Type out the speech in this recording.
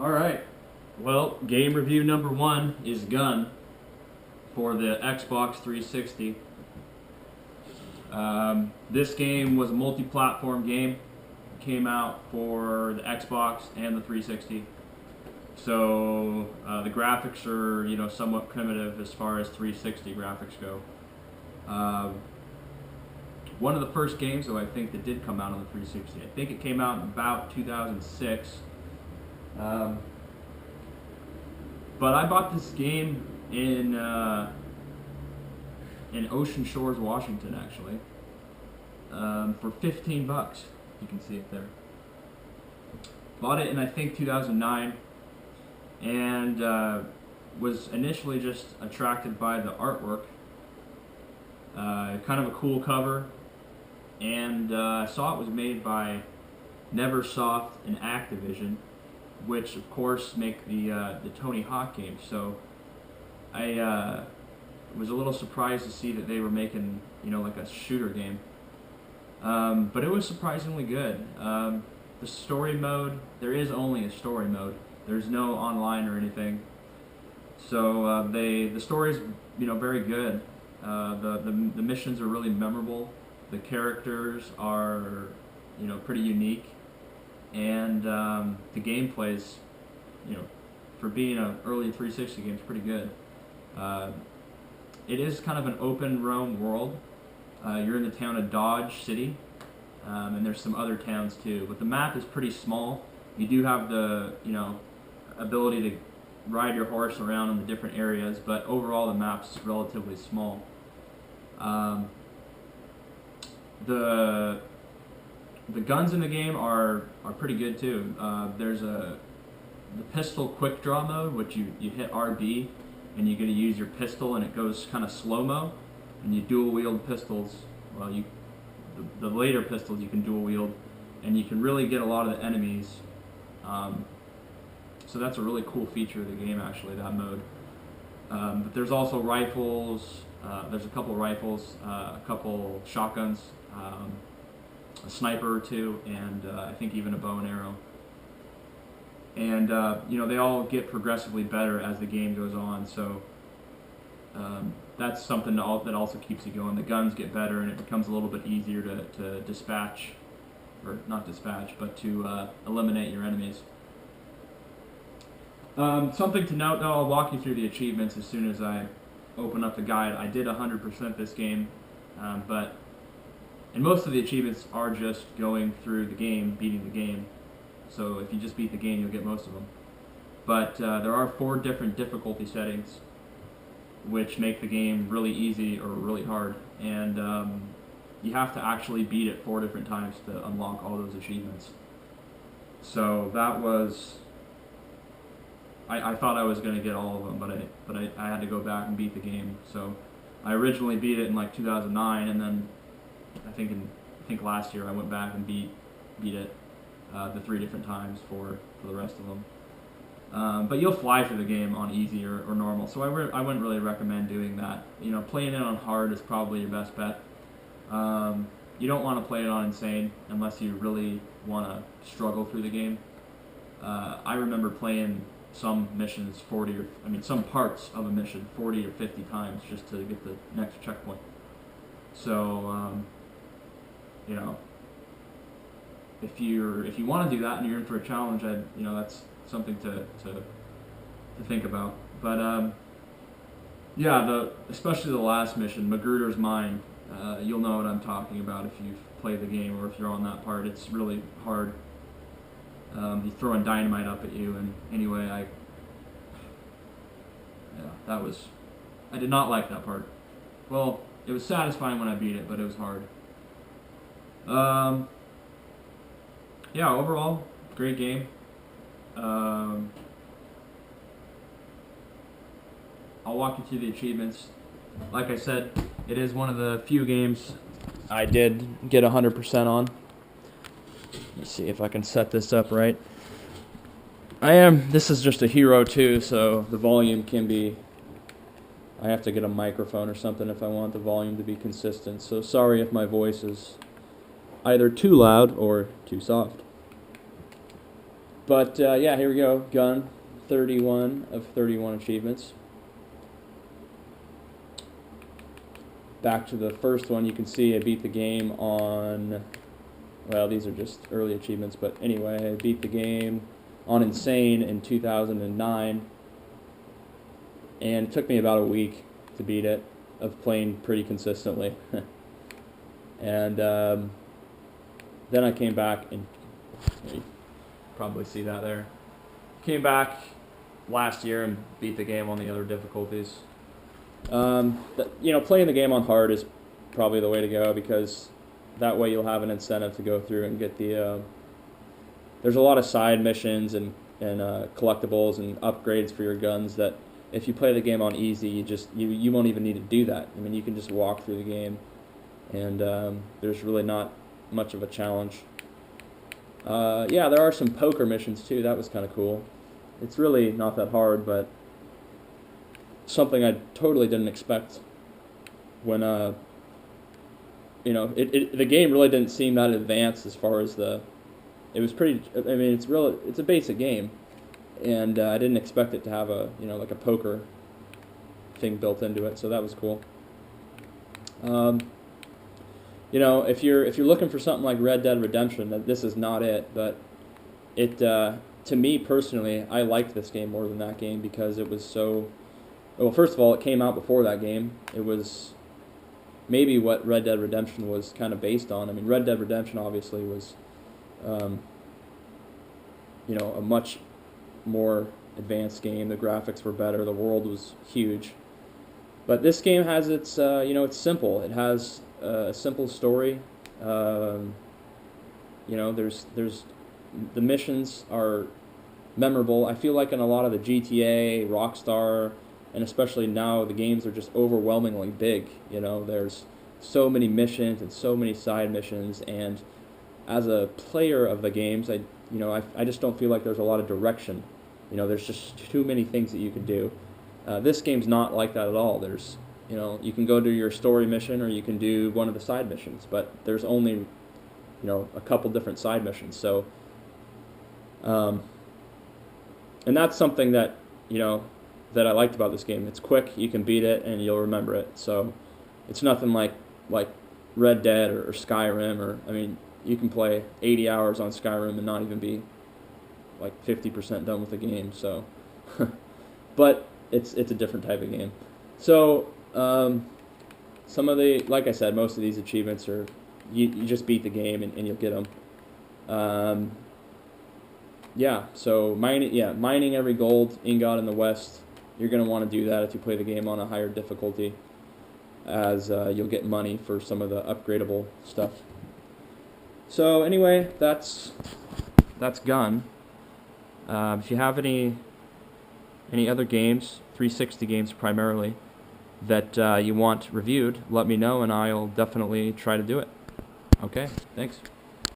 Alright, well, game review number one is Gun for the Xbox 360. This game was a multi-platform game. Came out for the Xbox and the 360. So the graphics are, somewhat primitive as far as 360 graphics go. One of the first games, though, I think that did come out on the 360. I think it came out in about 2006. But I bought this game in Ocean Shores, Washington, actually, for $15. You can see it there. Bought it in, I think, 2009, and was initially just attracted by the artwork. Kind of a cool cover, and I saw it was made by Neversoft and Activision, which of course make the Tony Hawk games. So I was a little surprised to see that they were making like a shooter game, but it was surprisingly good. The story mode, there is only a story mode. There's no online or anything. So the story's very good. The missions are really memorable. The characters are pretty unique, and the gameplay's for being an early 360 game, it's pretty good. It is kind of an open realm world. You're in the town of Dodge City, and there's some other towns too. But the map is pretty small. You do have the ability to ride your horse around in the different areas, but overall the map's relatively small. The guns in the game are pretty good too. There's the pistol quick draw mode, which you hit RB and you get to use your pistol, and it goes kind of slow-mo, and you dual wield pistols. Well, the later pistols you can dual wield, and you can really get a lot of the enemies. So that's a really cool feature of the game, actually, that mode. But there's also rifles. There's a couple rifles, a couple shotguns, a sniper or two, and I think even a bow and arrow. And they all get progressively better as the game goes on. So that's something that also keeps you going. The guns get better, and it becomes a little bit easier to dispatch, or not dispatch, but to eliminate your enemies. Something to note, though, I'll walk you through the achievements as soon as I open up the guide. I did 100% this game, and most of the achievements are just going through the game, beating the game. So if you just beat the game, you'll get most of them. But there are 4 different difficulty settings, which make the game really easy or really hard. And you have to actually beat it 4 different times to unlock all those achievements. So that was... I thought I was going to get all of them, but I had to go back and beat the game. So I originally beat it in like 2009, and then I think last year I went back and beat it the 3 different times for the rest of them. But you'll fly through the game on easy or normal, so I wouldn't really recommend doing that. Playing it on hard is probably your best bet. You don't want to play it on insane unless you really want to struggle through the game. I remember playing some missions some parts of a mission 40 or 50 times just to get the next checkpoint. So, if you want to do that and you're in for a challenge, that's something to think about. But especially the last mission, Magruder's Mine. You'll know what I'm talking about if you've played the game or if you're on that part. It's really hard. He's throwing dynamite up at you, and anyway, I did not like that part. Well, it was satisfying when I beat it, but it was hard. Overall, great game. I'll walk you through the achievements. Like I said, it is one of the few games I did get 100% on. Let's see if I can set this up right. This is just a Hero 2, so the volume can be... I have to get a microphone or something if I want the volume to be consistent. So sorry if my voice is either too loud or too soft. But yeah, here we go. Gun, 31 of 31 achievements. Back to the first one, you can see I beat the game on, well, these are just early achievements, but anyway, I beat the game on Insane in 2009, and it took me about a week to beat it, of playing pretty consistently. And then I came back, and you probably see that there. Came back last year and beat the game on the other difficulties. Playing the game on hard is probably the way to go, because that way you'll have an incentive to go through and get the. There's a lot of side missions and collectibles and upgrades for your guns that if you play the game on easy, you won't even need to do that. I mean, you can just walk through the game, and there's really not much of a challenge. Yeah, there are some poker missions too. That was kind of cool. It's really not that hard, but something I totally didn't expect when the game really didn't seem that advanced as far as it was pretty. I mean, it's a basic game, and I didn't expect it to have a like a poker thing built into it, so that was cool. If you're looking for something like Red Dead Redemption, this is not it, but it to me personally, I liked this game more than that game because it was so. Well, first of all, it came out before that game. It was maybe what Red Dead Redemption was kind of based on. I mean, Red Dead Redemption obviously was, a much more advanced game. The graphics were better. The world was huge. But this game has its, it's simple. It has a simple story. There's the missions are memorable. I feel like in a lot of the GTA, Rockstar, and especially now, the games are just overwhelmingly big. There's so many missions and so many side missions, and as a player of the games, I just don't feel like there's a lot of direction. There's just too many things that you can do. This game's not like that at all. There's, you can go do your story mission or you can do one of the side missions, but there's only, a couple different side missions. So, and that's something that, that I liked about this game. It's quick, you can beat it, and you'll remember it. So it's nothing like Red Dead or Skyrim, you can play 80 hours on Skyrim and not even be like 50% done with the game. So, but it's a different type of game. So some of like I said, most of these achievements are you just beat the game and you'll get them. Yeah. So mining every gold ingot in the West. You're going to want to do that if you play the game on a higher difficulty, as you'll get money for some of the upgradable stuff. So anyway, that's Gun. If you have any other games, 360 games primarily, that you want reviewed, let me know and I'll definitely try to do it. Okay, thanks.